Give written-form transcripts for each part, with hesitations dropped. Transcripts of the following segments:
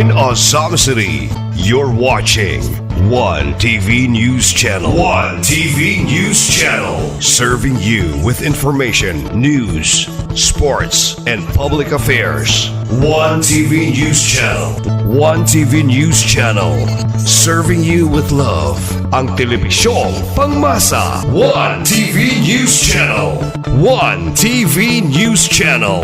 in a Subsidy. You're watching One TV News Channel. One TV News Channel. Serving you with information, news, sports, and public affairs. One TV News Channel. One TV News Channel. Serving you with love. Ang telebisyong pangmasa. One TV News Channel. One TV News Channel.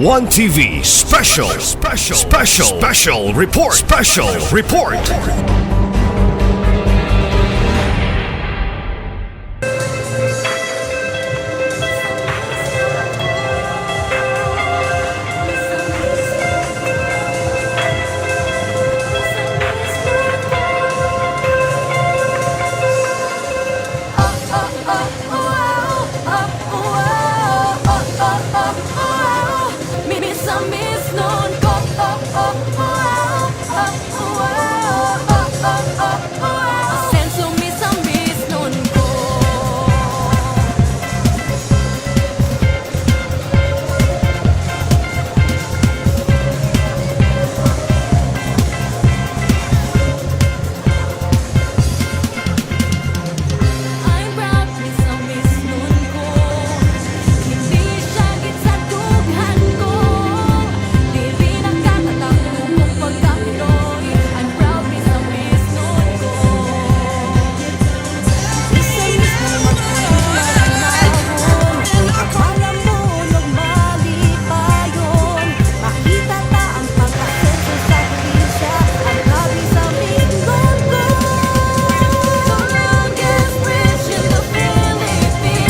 One TV special report.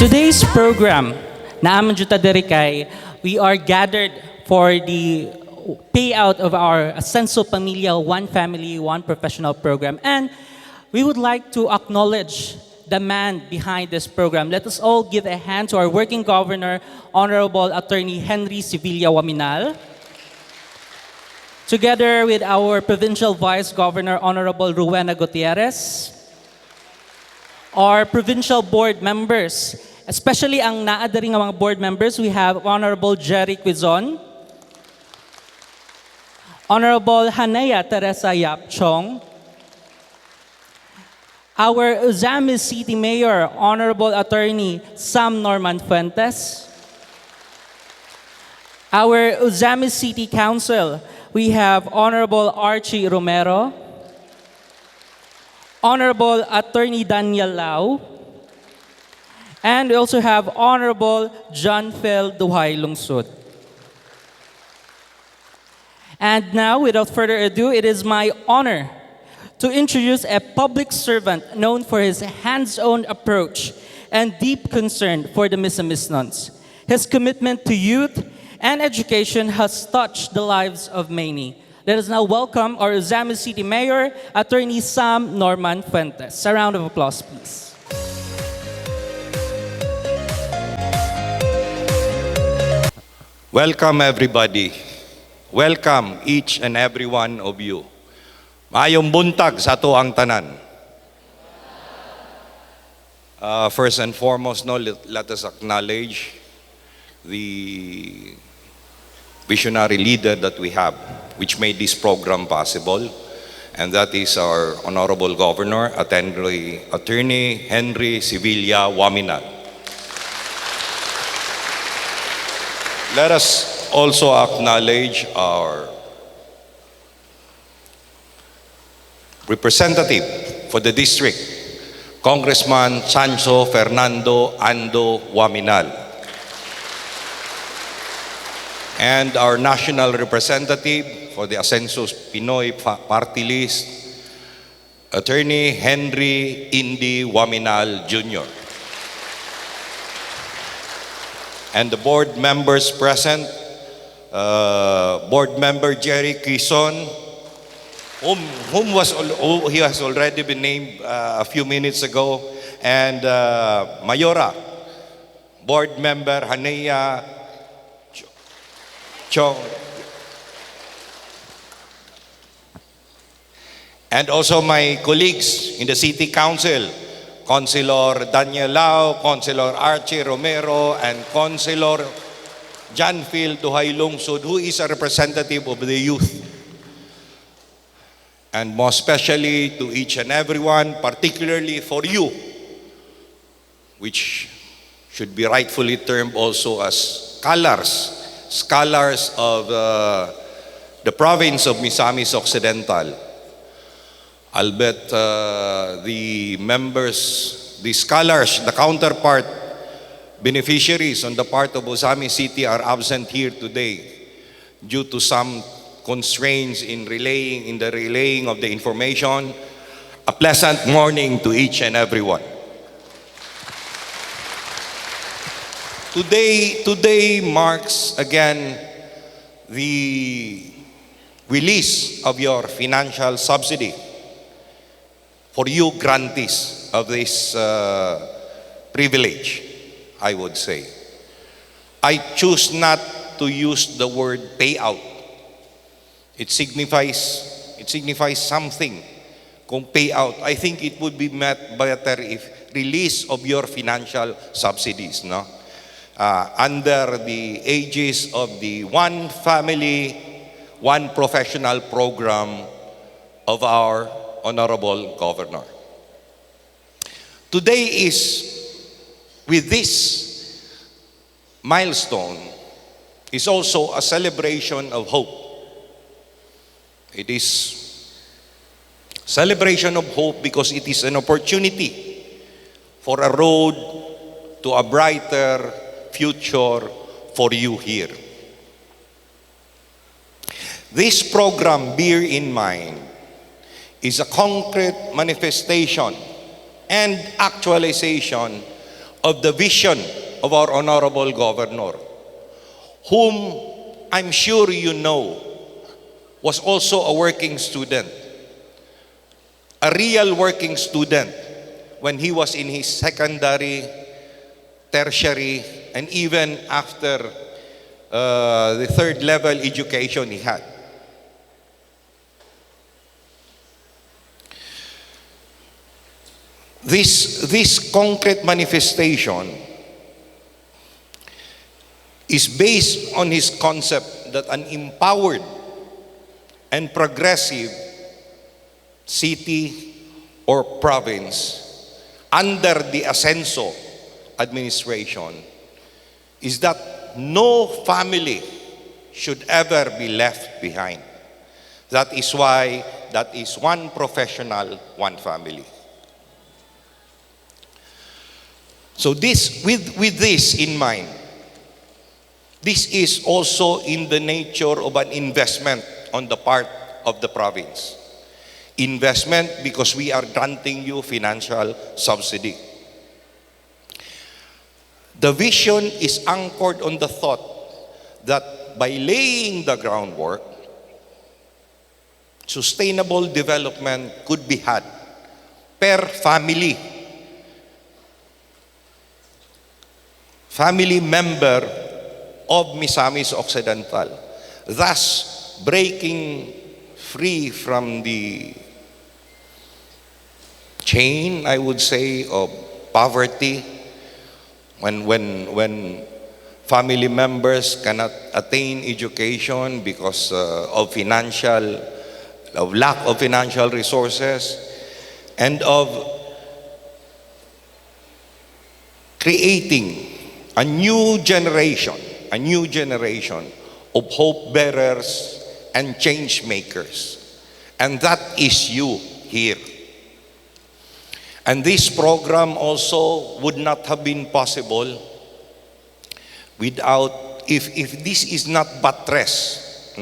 Today's program, naaman juta diri kay, we are gathered for the payout of our Ascenso Pamilya One Family, One Professional program. And we would like to acknowledge the man behind this program. Let us all give a hand to our working governor, Honorable Attorney Henry Sevilla Waminal, together with our provincial vice governor, Honorable Rowena Gutierrez, our provincial board members, especially ang naadari nga mga board members. We have Honorable Jerry Quizon, Honorable Hanaya Teresa Yapchong, our Uzamis City Mayor, Honorable Attorney Sam Norman Fuentes, our Uzamis City Council, we have Honorable Archie Romero, Honorable Attorney Daniel Lau, and we also have Honorable John Phil Duhay Lungsod. And now, without further ado, it is my honor to introduce a public servant known for his hands-on approach and deep concern for the Misamisnons. His commitment to youth and education has touched the lives of many. Let us now welcome our Uzamis City Mayor, Attorney Sam Norman Fuentes. A round of applause, please. Welcome everybody. Welcome each and every one of you. Maayong buntag sa ato ang tanan. First and foremost, let us acknowledge the visionary leader that we have, which made this program possible, and that is our Honorable Governor, Attorney Henry Sevilla Waminal. Let us also acknowledge our representative for the district, Congressman Sancho Fernando Ando Waminal, and our national representative for the Ascenso Pinoy Party List, Attorney Henry Indy Waminal Jr. And the board members present, Board Member Jerry Quizon, he has already been named a few minutes ago, and Mayora, Board Member Hanaya Chong, and also my colleagues in the City Council, Councilor Daniel Lau, Councilor Archie Romero, and Councilor Janfield Duhay Lungsod, who is a representative of the youth. And most especially to each and everyone, particularly for you, which should be rightfully termed also as scholars of the province of Misamis Occidental. I'll bet the members, the scholars, the counterpart beneficiaries on the part of Misamis City are absent here today due to some constraints in the relaying of the information. A pleasant morning to each and everyone. Today marks again the release of your financial subsidy for you grantees of this privilege, I would say. I choose not to use the word payout. It signifies something. Kung payout, I think it would be met better if release of your financial subsidies, no? Under the aegis of the One Family, One Professional program of our Honorable Governor. Today with this milestone, is also a celebration of hope. It is celebration of hope because it is an opportunity for a road to a brighter future for you here. This program, bear in mind, is a concrete manifestation and actualization of the vision of our Honorable Governor, whom I'm sure you know was also a working student, a real working student when he was in his secondary, tertiary, and even after the third level education he had. This concrete manifestation is based on his concept that an empowered and progressive city or province under the Ascenso administration is that no family should ever be left behind. That is why that is one professional, one family. So with this in mind, this is also in the nature of an investment on the part of the province. Investment because we are granting you financial subsidy. The vision is anchored on the thought that by laying the groundwork, sustainable development could be had per family member of Misamis Occidental, thus breaking free from the chain, I would say, of poverty when family members cannot attain education because of lack of financial resources, and of creating a new generation of hope bearers and change makers. And that is you here. And this program also would not have been possible without, if this is not buttressed,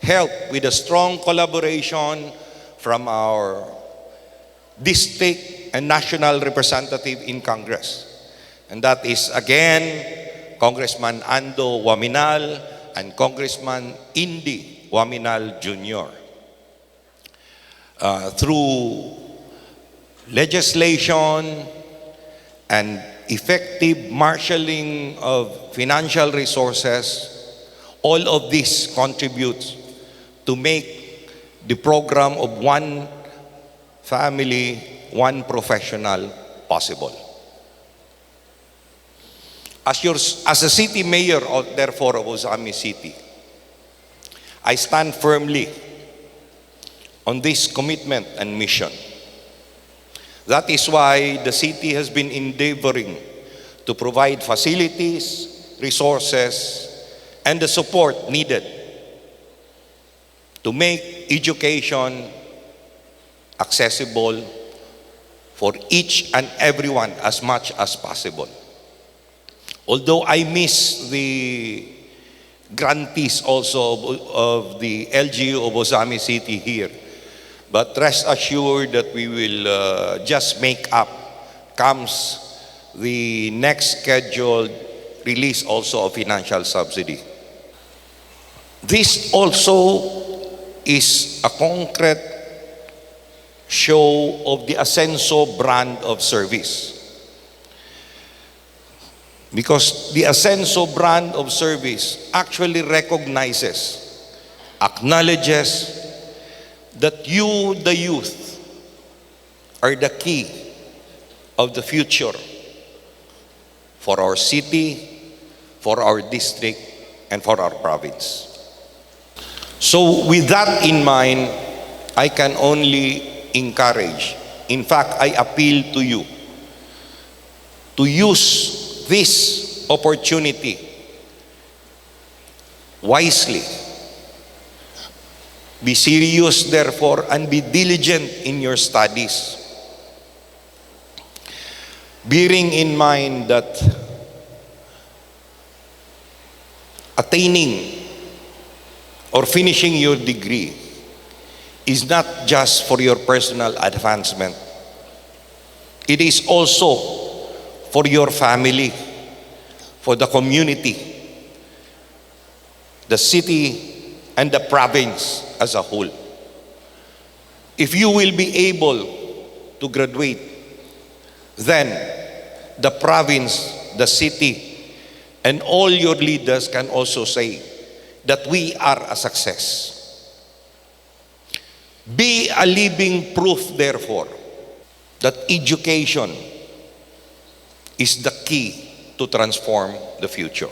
help with a strong collaboration from our district and national representative in Congress. And that is again Congressman Ando Waminal and Congressman Indy Waminal Jr. Through legislation and effective marshalling of financial resources, all of this contributes to make the program of One Family, one professional possible. As a city mayor, therefore, of Ozami City, I stand firmly on this commitment and mission. That is why the city has been endeavoring to provide facilities, resources, and the support needed to make education accessible for each and everyone as much as possible. Although I miss the grantees also of the LGU of Ozami City here, but rest assured that we will just make up comes the next scheduled release also of financial subsidy. This also is a concrete show of the Ascenso brand of service. Because the Ascenso brand of service actually recognizes, acknowledges that you, the youth, are the key of the future for our city, for our district, and for our province. So with that in mind, I can only encourage, in fact, I appeal to you to use this opportunity wisely. Be serious, therefore, and be diligent in your studies. Bearing in mind that attaining or finishing your degree is not just for your personal advancement. It is also for your family, for the community, the city, and the province as a whole. If you will be able to graduate, then the province, the city, and all your leaders can also say that we are a success. Be a living proof, therefore, that education is the key to transform the future.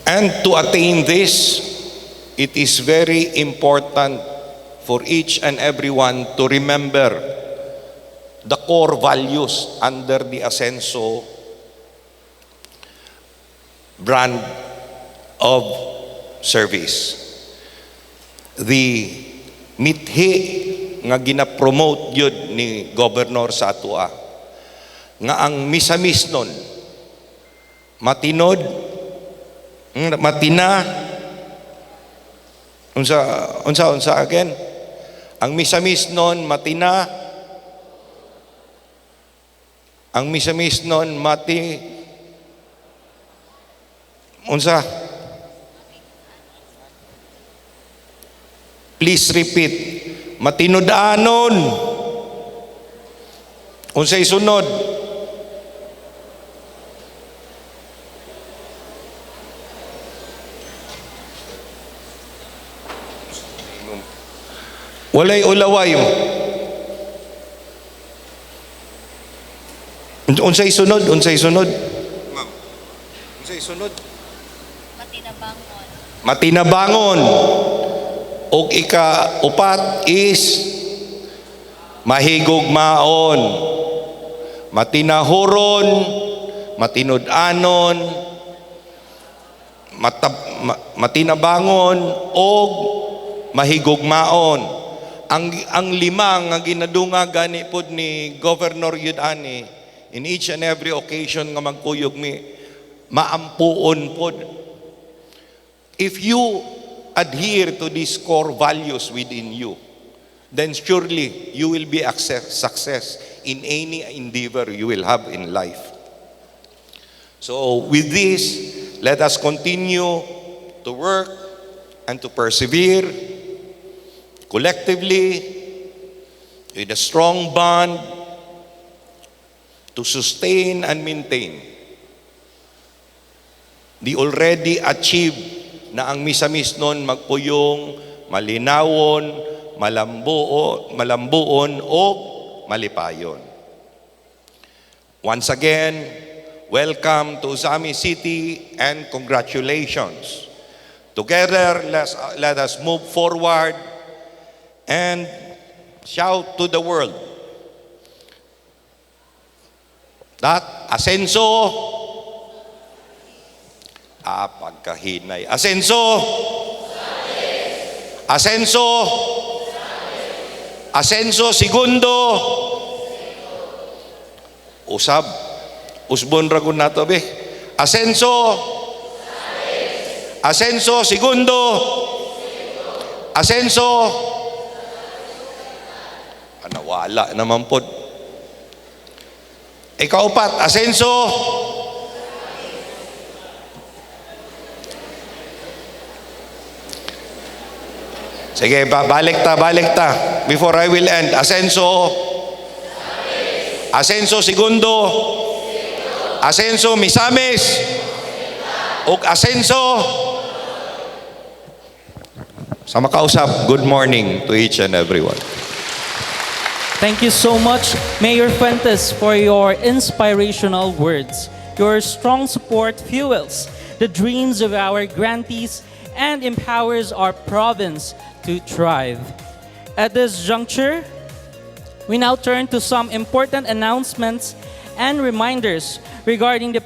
And to attain this, it is very important for each and everyone to remember the core values under the Ascenso brand of service. The mithi nga gina-promote yun ni Governor sa atua nga ang misamis nun matinod, matina, unsa again, ang misamis nun matina, ang misamis nun unsa, please repeat. Matinud-anon. Unsay sunod? Walay ulaway. Unsay sunod? Unsay sunod? Ma'am. Unsay sunod? Matinabangon. Matinabangon. O ika-upat is mahigugmaon, matinahuron, matinud-anon, matinabangon, o mahigugmaon. Ang lima nga ginadunga gani pod ni Governor Yudani in each and every occasion nga magkuyog mi maampuon pod. If you adhere to these core values within you, then surely you will be success in any endeavor you will have in life. So with this, let us continue to work and to persevere collectively with a strong bond to sustain and maintain the already achieved na ang misamis nun magpuyong, malinawon, malambuon o malipayon. Once again, welcome to Uzami City and congratulations. Together, let us move forward and shout to the world that asenso, pagkahinay, asenso, asenso, asenso, segundo, usab, usbon ragun nato be, asenso, asenso, segundo, asenso, nawala naman po. Ikaupat, asenso, sige, balik ta. Before I will end, asenso, asenso, segundo, asenso, misamis, ug asenso, sa makausap, good morning to each and everyone. Thank you so much, Mayor Fuentes, for your inspirational words. Your strong support fuels the dreams of our grantees and empowers our province to thrive. At this juncture, we now turn to some important announcements and reminders regarding the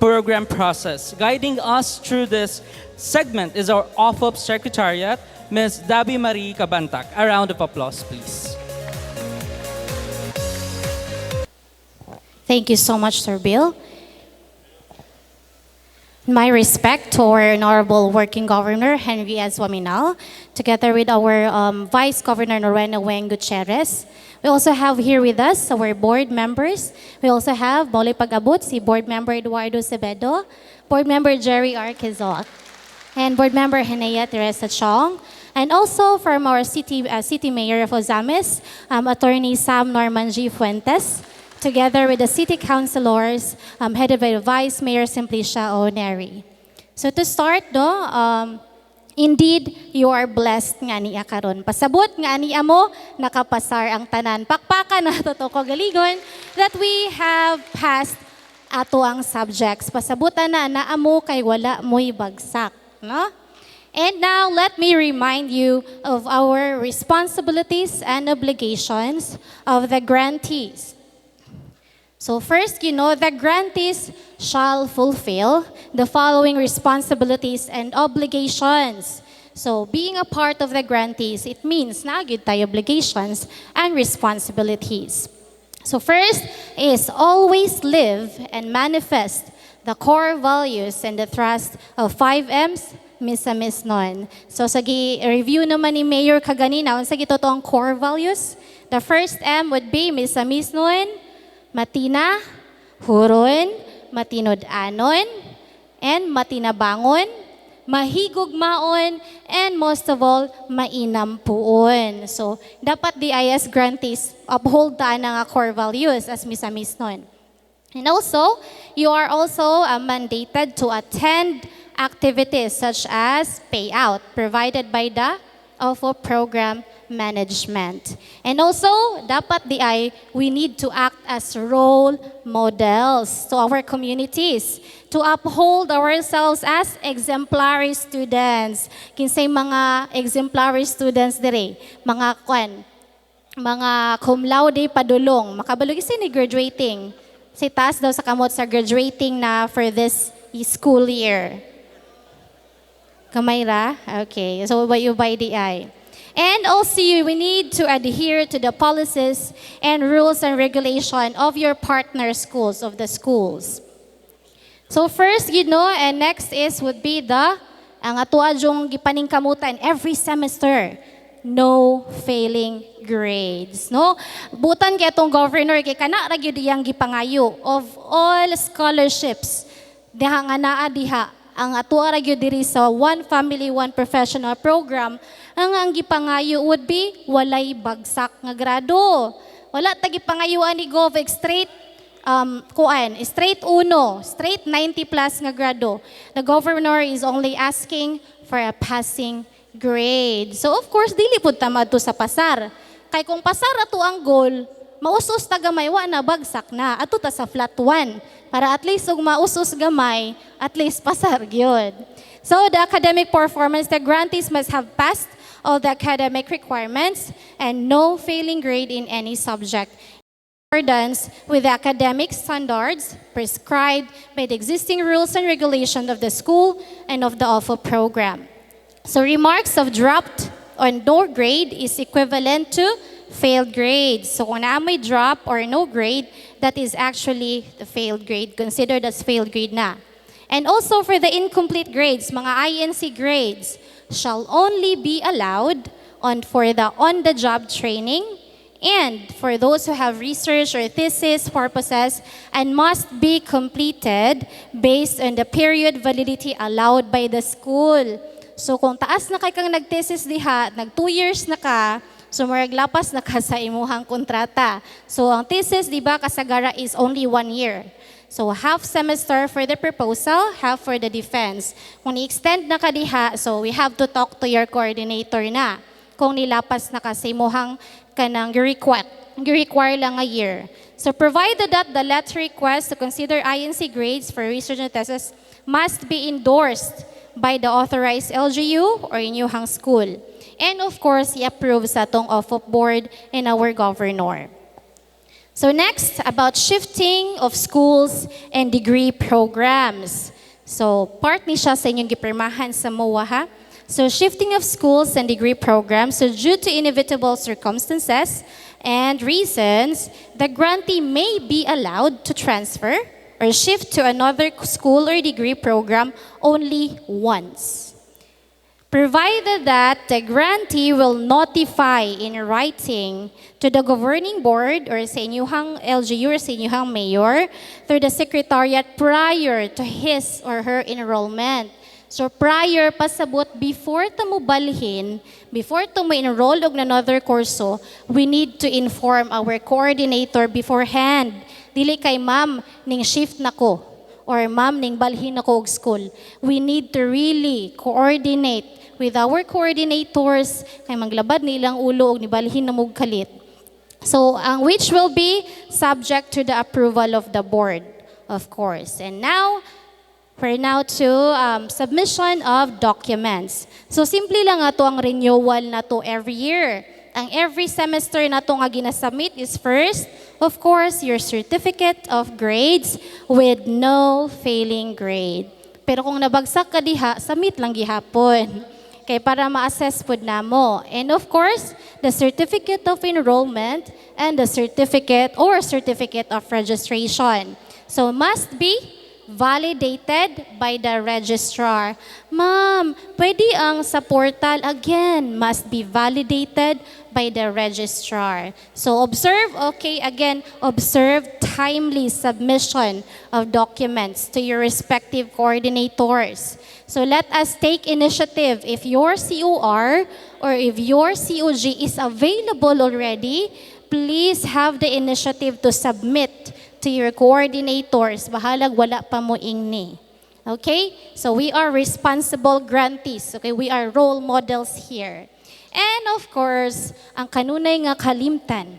program process. Guiding us through this segment is our Ofop Secretariat, Ms. Dabi Marie Cabantac. A round of applause, please. Thank you so much, Sir Bill. My respect to our Honorable Working Governor, Henry S. Waminal, together with our Vice Governor, Norena Weng Gutierrez. We also have here with us our board members. We also have Mauli Pag-abot, si Board Member Eduardo Cebedo, Board Member Jerry R. Quezon, and Board Member Henea Teresa Chong, and also from our City Mayor of Ozamis, Attorney Sam Norman G. Fuentes, together with the city councilors, headed by the Vice Mayor Simplicia Oneri. So to start, indeed, you are blessed nga niya karon. Pasabot nga niya mo, nakapasar ang tanan. Pakpakan na totoo galigon that we have passed ato ang subjects. Pasabutan na naamo kay wala mo'y bagsak. No? And now, let me remind you of our responsibilities and obligations of the grantees. So first, the grantees shall fulfill the following responsibilities and obligations. So being a part of the grantees, it means na gyud tayo obligations and responsibilities. So first is always live and manifest the core values and the thrust of 5Ms, Miss non. So sa review naman ni Mayor kaganina, unsa gito ang core values? The first M would be Miss non, matina, huron, matinod-anon, and matinabangon, mahigugmaon, and most of all, mainampuon. So, dapat the IS grantees uphold ta nga core values as misamis nun. And also, you are also mandated to attend activities such as payout provided by the Ofop program management. And also, dapat we need to act as role models to our communities to uphold ourselves as exemplary students. Kinsay mga exemplary students dire, mga cum laude padulong, makabalog isa ni graduating. Si taas daw sa kamot sa graduating na for this school year. Kamay ra? Okay. So, you by the eye. And also, we need to adhere to the policies and rules and regulation of your partner schools, of the schools. So first, and next would be ang atuadjong gipaningkamutan every semester, no failing grades. No? Butan kay itong governor, kay kana ra gyud iyang gipangayo of all scholarships, diha nga naa diha, ang atua ra gyud diri sa One Family, One Professional program, ang gipangayo would be walay bagsak nga grado. Wala ta gipangayuan ni Gov straight straight uno, straight 90 plus nga grado. The governor is only asking for a passing grade. So of course, dili pud ta madto sa pasar. Kay kung pasar ato ang goal, mausos ta gamay wa na bagsak na. Ato ta sa flat 1 para at least ug mausos gamay, at least pasar gyud. So the academic performance, the grantees must have passed all the academic requirements and no failing grade in any subject. Accordance with the academic standards prescribed by the existing rules and regulations of the school and of the Ofop program. So remarks of dropped or no grade is equivalent to failed grades. So kung may drop or no grade, that is actually the failed grade, considered as failed grade na. And also for the incomplete grades, mga INC grades, shall only be allowed for the on-the-job training and for those who have research or thesis purposes and must be completed based on the period validity allowed by the school. So kung taas na kay kang nag-thesis diha, nag 2 years na ka, so marag lapas na ka sa imuhang kontrata. So ang thesis, di ba, kasagara is only 1 year. So half semester for the proposal, half for the defense. Kung i-extend na ka diha, so we have to talk to your coordinator na. Kung nilapas na ka sa imuhang kanang require lang a year. So provided that the letter request to consider INC grades for research and thesis must be endorsed by the authorized LGU or inyuhang school. And of course, i-approve sa atong Ofop board and our governor. So next, about shifting of schools and degree programs. So part ni siya sa inyong gipirmahan sa MOA ha. So shifting of schools and degree programs, so due to inevitable circumstances and reasons, the grantee may be allowed to transfer or shift to another school or degree program only once, provided that the grantee will notify in writing to the governing board or sa inyuhang LGU or sa inyuhang mayor through the secretariat prior to his or her enrollment. So prior pasabot, before ta mo balhin, before to mo enroll og another kurso, we need to inform our coordinator beforehand. Dili kay ma'am ning shift nako or ma'am ning balhin nako og school. We need to really coordinate with our coordinators kay maglabad nilang ulo og nibalhin na mog kalit. So which will be subject to the approval of the board, of course. And now we're now to submission of documents. So simple lang ato ang renewal na to every year. Ang every semester na to nga ginasubmit is first, of course, your certificate of grades with no failing grade. Pero kung nabagsak ka diha, submit lang gihapon. Kay para ma-assess pod namo. And of course, the certificate of enrollment and the certificate of registration. So must be validated by the registrar. Ma'am, pwede ang sa portal again, must be validated by the registrar. So observe timely submission of documents to your respective coordinators. So let us take initiative. If your COR or if your COG is available already, please have the initiative to submit to your coordinators. Bahalag wala pa mo ingni. Okay? So we are responsible grantees. Okay? We are role models here. And of course, ang kanunay nga kalimtan,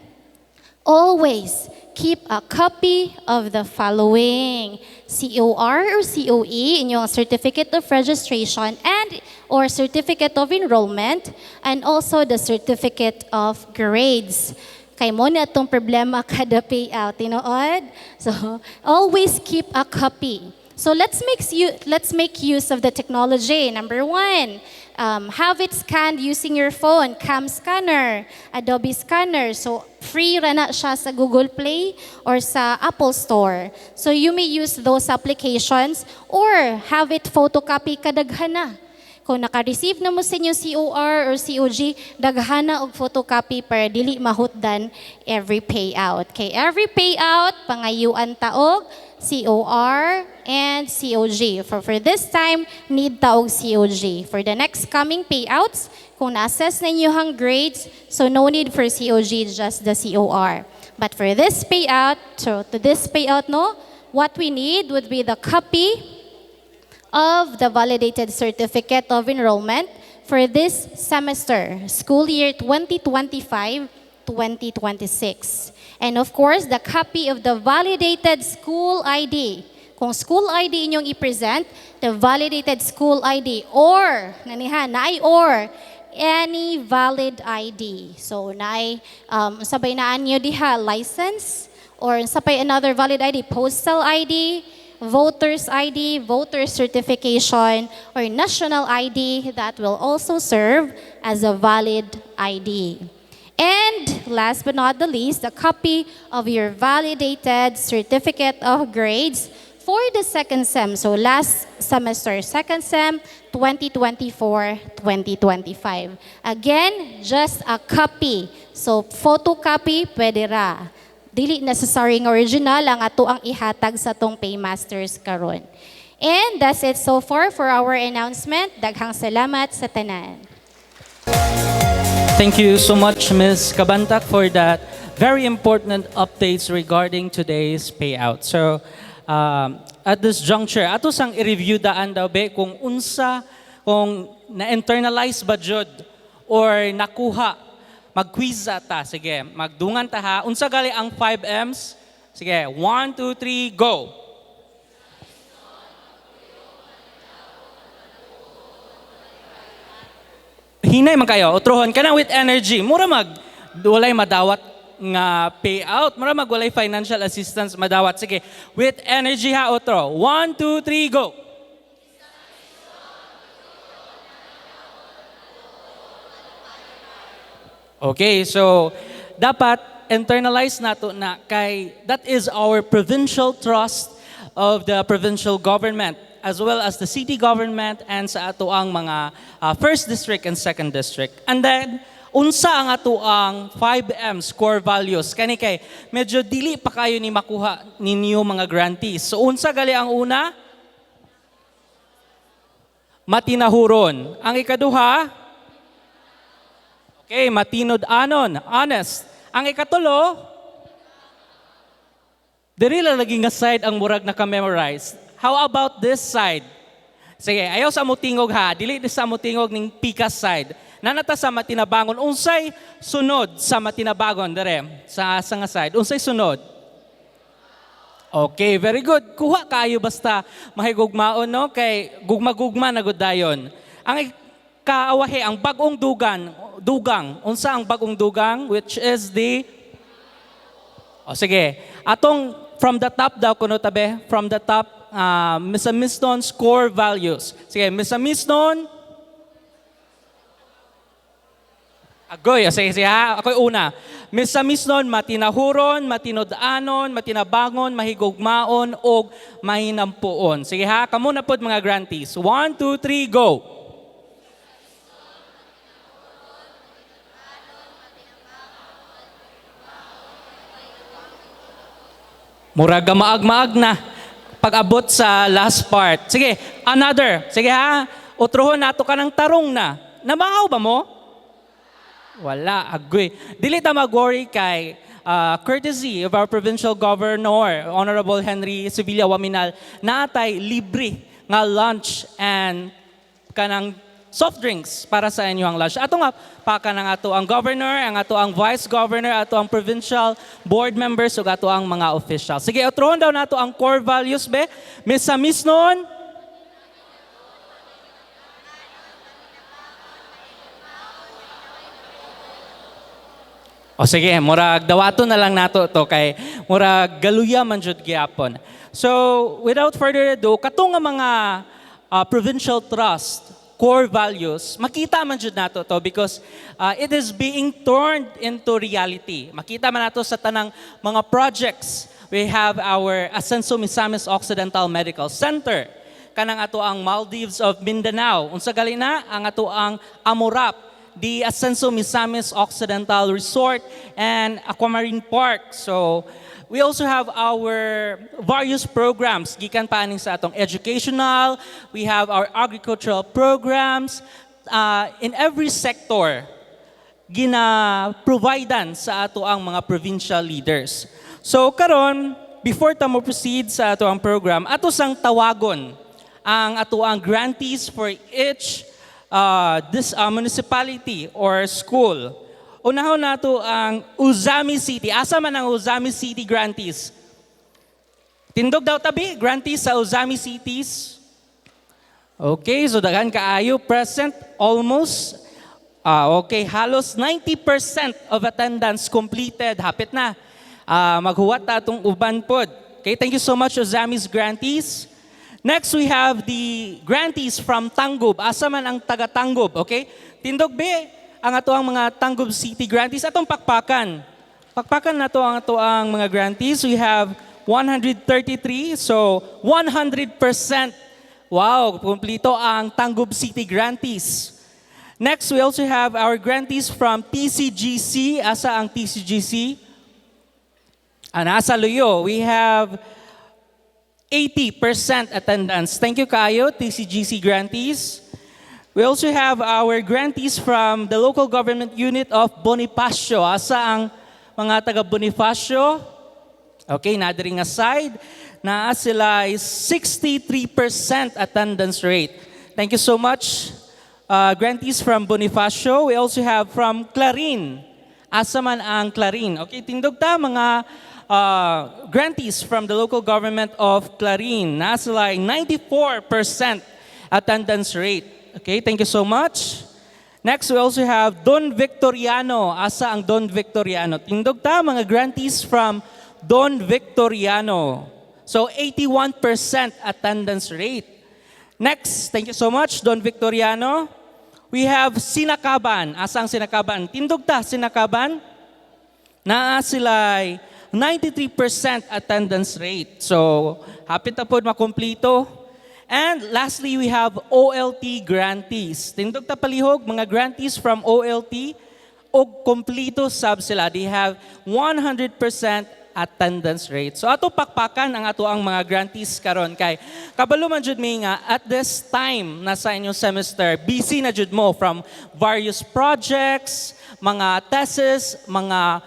always keep a copy of the following: COR or COE, inyong certificate of registration and or certificate of enrollment, and also the certificate of grades. Kay mo na itong problema kada payout, tinuod? So, always keep a copy. So, let's make use of the technology. Number 1, have it scanned using your phone, cam scanner, Adobe scanner. So, free ra na siya sa Google Play or sa Apple Store. So, you may use those applications or have it photocopy kadaghan na. Kung naka-receive na mo sa inyong COR or COG, daghana og photocopy para dili mahutdan every payout. Okay, every payout, pangayuan taog, COR and COG. For this time, need taog COG. For the next coming payouts, kung na-assess na inyong grades, so no need for COG, just the COR. But for this payout, to this payout, no, what we need would be the copy of the validated certificate of enrollment for this semester, school year 2025-2026. And of course, the copy of the validated school ID. Kung school ID inyong i-present, the validated school ID or, or any valid ID. So, sabay naan nyo diha, license, or sabay another valid ID, postal ID, voter's ID, voter certification, or national ID that will also serve as a valid ID. And last but not the least, a copy of your validated certificate of grades for the second sem. So last semester, second sem, 2024-2025. Again, just a copy. So photocopy, pwede ra. Dili necessary ng original ang ato ang ihatag sa tong paymasters karon. And that's it so far for our announcement. Daghang salamat sa tanan. Thank you so much, Ms. Kabantak, for that very important updates regarding today's payout. So, at this juncture, ato sang i-review daan daw be kung na-internalize ba jud or nakuha, mag-quiz ta. Sige, magdungan ta ha. Unsa gali ang 5 M's? Sige, 1, 2, 3, go! Hinay man kayo, utrohon ka na with energy. Mura walay madawat nga payout. Mura walay financial assistance madawat. Sige, with energy ha, utro. 1, 2, 3, go! Okay, so dapat internalize nato na kay that is our provincial trust of the provincial government as well as the city government and sa ato ang mga first district and second district. And then, unsa ang ato ang 5M's core values? Kani kay, medyo dili pa kayo ni makuha ninyo mga grantees. So, unsa gali ang una? Matinahuron. Ang ikaduha? Okay, matinod-anon, honest. Ang ikatulo? Dili lagi nga side ang murag na ka-memorize. How about this side? Sige, ayaw sa mutingog ha. Dili sa mutingog ning pikas side. Nanata sa matinabangon. Unsay sunod sa matinabangon? Dere, sa nga side. Unsay sunod? Okay, very good. Kuha kayo basta mahigugmaon, no? Kay gugma-gugma na gudayon. Ang kaawahe, ang bagong dugang. Unsa ang bagong dugang? Which is the... O sige, atong from the top daw kuno tabi, from the top, Ms. Amiston's core values. Sige, Ms. Amiston. Agoy, sige ha. Ako'y una. Ms. Amiston, matinahuron, matinod-anon, matinabangon, mahigugmaon, o mahinampuon. Sige ha, kamo na pod mga grantees. 1, 2, 3, go! Muraga maag-maag na. Pag-abot sa last part. Sige, another. Sige ha, utrohon nato ka ng tarong na. Nabangaw ba mo? Wala, agoy. Dili ta mag-worry kay courtesy of our provincial governor, Honorable Henry Sevilla Waminal, natay libre nga lunch and kanang soft drinks para sa inyo ang lunch. Ato nga, paka ng ato ang governor, ang ato ang vice governor, ato ang provincial board members, ug ato ang mga officials. Sige, utrohon daw nato ang core values, be. Ms. Amisnon. O sige, murag dawato na lang nato to kay murag galuya man jud gyapon. So, without further ado, katong nga mga provincial trust core values, makita man jud nato to because it is being turned into reality. Makita man nato sa tanang mga projects. We have our Ascenso Misamis Occidental Medical Center. Kanang ato ang Maldives of Mindanao. Unsa gali na ang ato ang Amurap, the Ascenso Misamis Occidental Resort and Aquamarine Park. So, we also have our various programs, gikan pa aning sa atong educational, we have our agricultural programs, in every sector. gina-providean sa ato ang mga provincial leaders. So karon, before ta mo proceed sa ato ang program, ato sang tawagon ang ato ang grantees for each this municipality or school. Unahon nato ang Uzami City. Asa man ang Uzami City grantees? Tindog daw tabi, grantees sa Uzami Cities. Okay, so daghan kaayo present, almost. Okay, halos 90% of attendance completed. Hapit na. Maghuwat ta atong uban pod. Okay, thank you so much Uzami's grantees. Next, we have the grantees from Tangub. Asa man ang taga Tangub, okay? Tindog be, ang ato ang mga Tangub City grantees. Atong pakpakan. Pakpakan na to ang ato ang mga grantees. We have 133, so 100%. Wow, kumplito ang Tangub City grantees. Next, we also have our grantees from TCGC. Asa ang TCGC? Nasa Luyo, we have 80% attendance. Thank you kayo, TCGC grantees. We also have our grantees from the local government unit of Bonifacio. Asa ang mga taga Bonifacio? Okay, nadering aside, naa sila is 63% attendance rate. Thank you so much, grantees from Bonifacio. We also have from Clarin. Asa man ang Clarin? Okay, tindog ta mga grantees from the local government of Clarin. Nasa like 94% attendance rate. Okay, thank you so much. Next, we also have Don Victoriano. Asa ang Don Victoriano? Tindog ta mga grantees from Don Victoriano. So 81% attendance rate. Next, thank you so much, Don Victoriano. We have Sinakaban. Asa ang Sinakaban? Tindog ta, Sinakaban. Naa sila 93% attendance rate. So, hapit na po makumplito. And lastly, we have OLT grantees. Tindog ta palihog, mga grantees from OLT, o kumplito sab sila. They have 100% attendance rate. So, ato pakpakan ang ato ang mga grantees karon kay kabalo man jud mi nga at this time nasa inyong semester, busy na jud mo from various projects, mga thesis, mga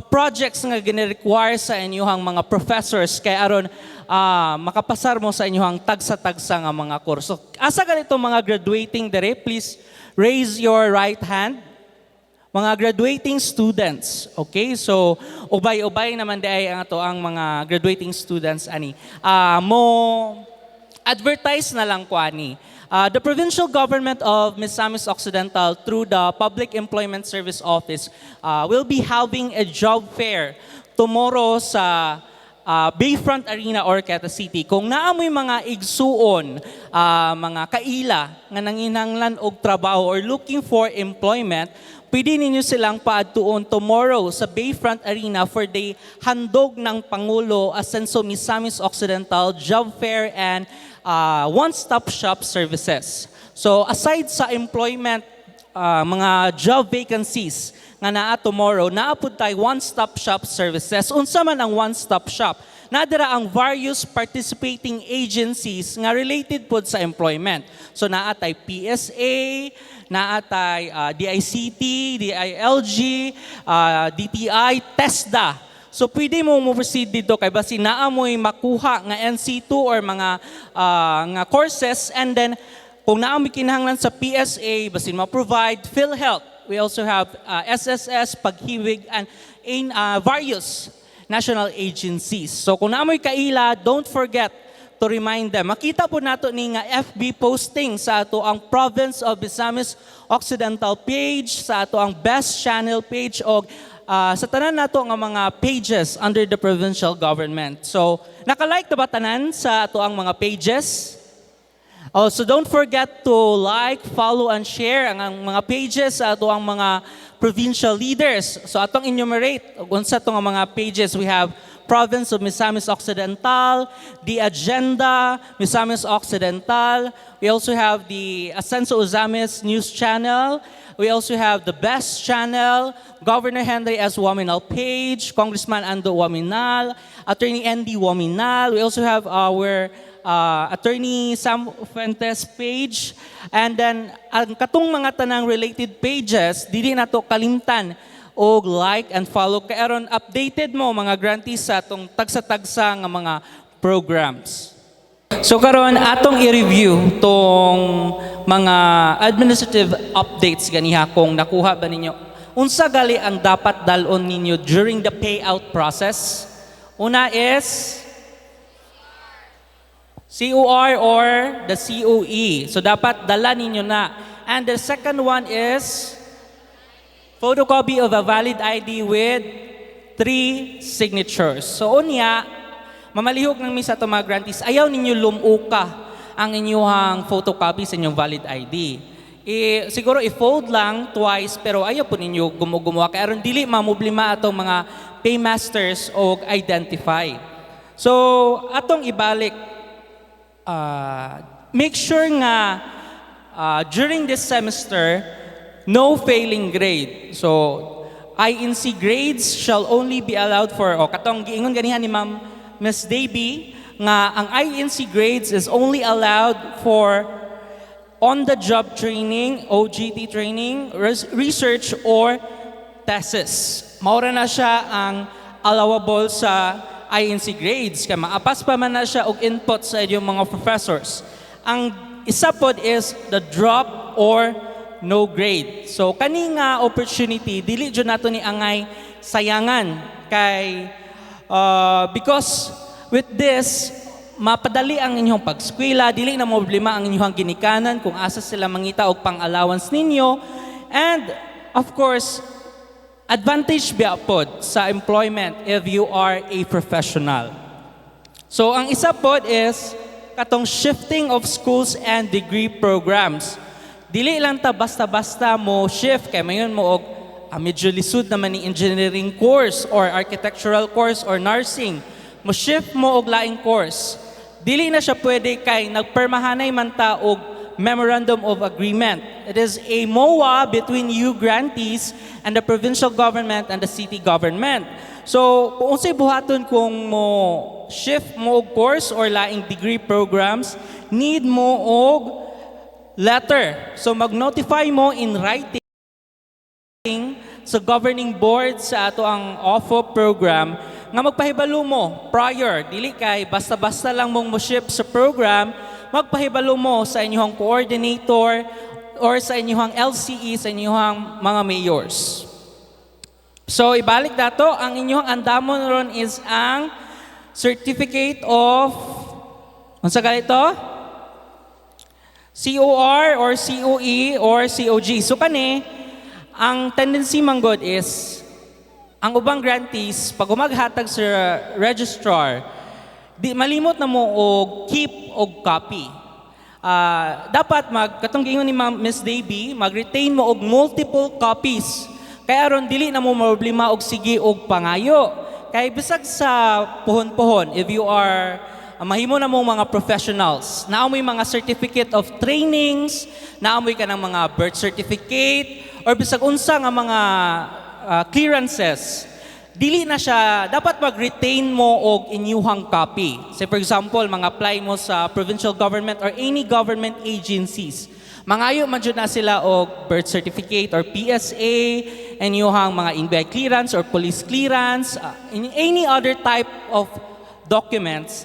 projects nga gine-require sa inyong mga professors kay aron makapasar mo sa inyong tagsa-tagsa nga mga kurso. Asa ganito mga graduating dere, please raise your right hand. Mga graduating students, okay? So, ubay-ubay naman di ang ato ang mga graduating students ani. Mo advertise na lang ko ani. The provincial government of Misamis Occidental through the Public Employment Service Office will be having a job fair tomorrow sa Bayfront Arena, Orcata City. Kung naamoy mga igsuon, mga kaila nga nanginahanglan og trabaho or looking for employment, pwede ninyo silang paadtuon tomorrow sa Bayfront Arena for the handog ng Pangulo Asenso Misamis Occidental Job Fair and one-stop shop services. So aside sa employment, mga job vacancies nga naa tomorrow, naapod tayo one-stop shop services. Unsa man ang one-stop shop? Nadira ang various participating agencies nga related pod sa employment. So naatay PSA, naatay DICT, DILG, DTI, TESDA. So pwede mo proceed dito kay basi naamoy makuha nga NC2 or mga nga courses, and then kung naamoy kinahanglan sa PSA basin ma-provide PhilHealth. We also have SSS, Paghiwig, and in various national agencies. So kung naamoy kaila, don't forget to remind them. Makita po nato ni nga FB posting sa ato ang Province of Misamis Occidental page, sa ato ang Best Channel page, o sa tanan nato nga mga pages under the provincial government. So nakalike na ba tanan sa ato ang mga pages? So don't forget to like, follow, and share ang mga pages sa ato ang mga provincial leaders. So atong enumerate, unsa itong mga pages, we have Province of Misamis Occidental, the Agenda, Misamis Occidental. We also have the Asenso Uzamis News Channel. We also have the Best Channel, Governor Henry S. Waminal page, Congressman Ando Waminal, Attorney Andy Waminal. We also have our Attorney Sam Fuentes page. And then, ang katong mga tanang related pages, dili na to kalimtan o like and follow. Kaya aron updated mo mga grantees sa atong tagsa-tagsa nga mga programs. So karon atong i-review tong mga administrative updates ganiha kung nakuha ba ninyo. Unsa gali ang dapat dalon ninyo during the payout process? Una is COR or the COE. So dapat dala ninyo na. And the second one is photocopy of a valid ID with 3 signatures. So unya, mamalihog ng misa to mga grantees, ayaw ninyo lumuka ang inyong photocopy sa inyong valid ID. Siguro i-fold lang twice, pero ayaw po ninyo gumugumawa. Kaya aron dili mamublima atong mga paymasters o identify. So, atong ibalik, make sure nga during this semester, no failing grade. So, INC grades shall only be allowed for, katong giingon ganihan ni Ma'am Ms. Davy, nga ang INC grades is only allowed for on-the-job training, OJT training, research, or thesis. Maura na siya ang allowable sa INC grades. Kaya maapas pa man na siya og input sa inyong mga professors. Ang isa pod is the drop or no grade. So kani nga opportunity, dili jud nato ni angay sayangan kay because with this, mapadali ang inyong pagskwela, dili na problema ang inyong ginikanan kung asa sila mangita og pang-allowance ninyo. And of course, advantage biya pod sa employment if you are a professional. So ang isa pod is katong shifting of schools and degree programs. Dili lang ta basta-basta mo shift kay mayon mo og medyo lisod naman ni engineering course or architectural course or nursing. Mo shift mo og laing course. Dili na siya pwede kay nagpermahanay man ta og Memorandum of Agreement. It is a MOA between you grantees and the provincial government and the city government. So, kung unsay buhaton kung mo shift mo og course or laing degree programs, need mo og letter. So, mag-notify mo in writing sa governing board sa ato ang Ofop program nga magpahibalo mo prior, dili kay basta-basta lang mong mo-ship sa program, magpahibalo mo sa inyong coordinator or sa inyong LCE, sa inyong mga mayors. So ibalik dato, ang inyong andamon ron is ang Certificate of unsa galito? COR or COE or COG. So kani ang tendency manggod is, ang ubang grantees, pag umaghatag sa registrar, di malimot na mo og keep og copy. Dapat katong giingon ni Ms. Davy, mag-retain mo og multiple copies. Kaya aron dili na mo problema og sige og pangayo. Kay bisag sa puhon-puhon, if you are mahimo na mong mga professionals, naamoy mga certificate of trainings, naamoy ka ng mga birth certificate, or bisag unsa nga mga clearances, dili na siya, dapat mag-retain mo og inyuhang copy. Say for example, mga-apply mo sa provincial government or any government agencies. Mangayo man jud na sila og birth certificate or PSA, inyuhang mga inbay clearance or police clearance, in any other type of documents,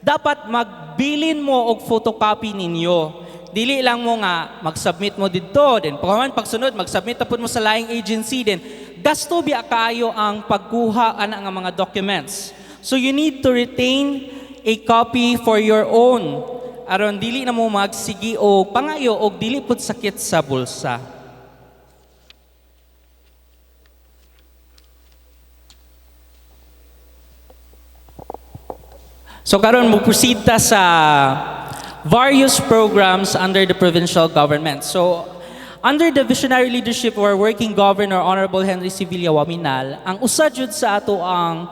dapat magbilin mo og photocopy ninyo. Dili lang mo nga mag-submit mo dito, then pagsunod mag-submit tapon mo sa laing agency din. Gasto biya kaayo ang pagkuha ana nga mga documents. So you need to retain a copy for your own. Aron dili na mo magsigi o pangayo og dili pud sakit sa bulsa. So karon mo proceed ta sa various programs under the provincial government. So, under the visionary leadership of our working governor, Honorable Henry Sevilla Waminal, ang usa jud sa ato ang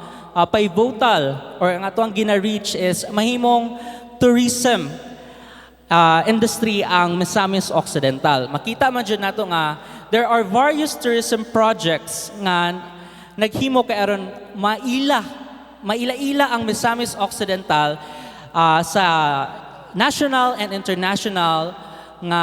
pivotal or ang ato ang gina-reach is mahimong tourism industry ang Misamis Occidental. Makita man jud nato nga there are various tourism projects nga naghimo kay aron maila ang Misamis Occidental sa national and international nga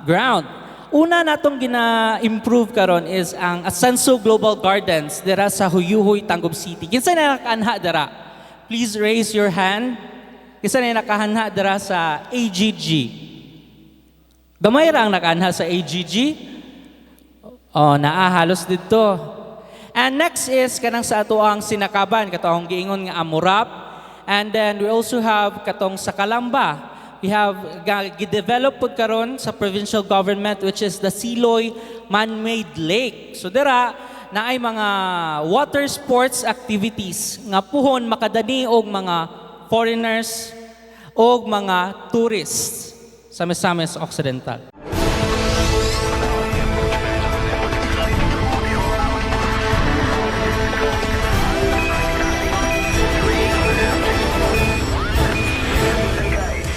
ground. Una natong gina-improve karon is ang Asenso Global Gardens dira sa Huyuhoy, Tangub City. Kinsa na nakaanha dira? Please raise your hand. Kinsa na nakaanha dira sa AGG? Gamay ra ang nakaanha sa AGG? Oh, naahalos dito. And next is kanang sa ato ang Sinakaban, katong giingon nga Amurap. And then we also have katong sa Kalamba. We have gidevelop po karon sa provincial government which is the Siloy Man-Made Lake. So dira na ay mga water sports activities nga puhon makadani og mga foreigners og mga tourists sa Misamis Occidental.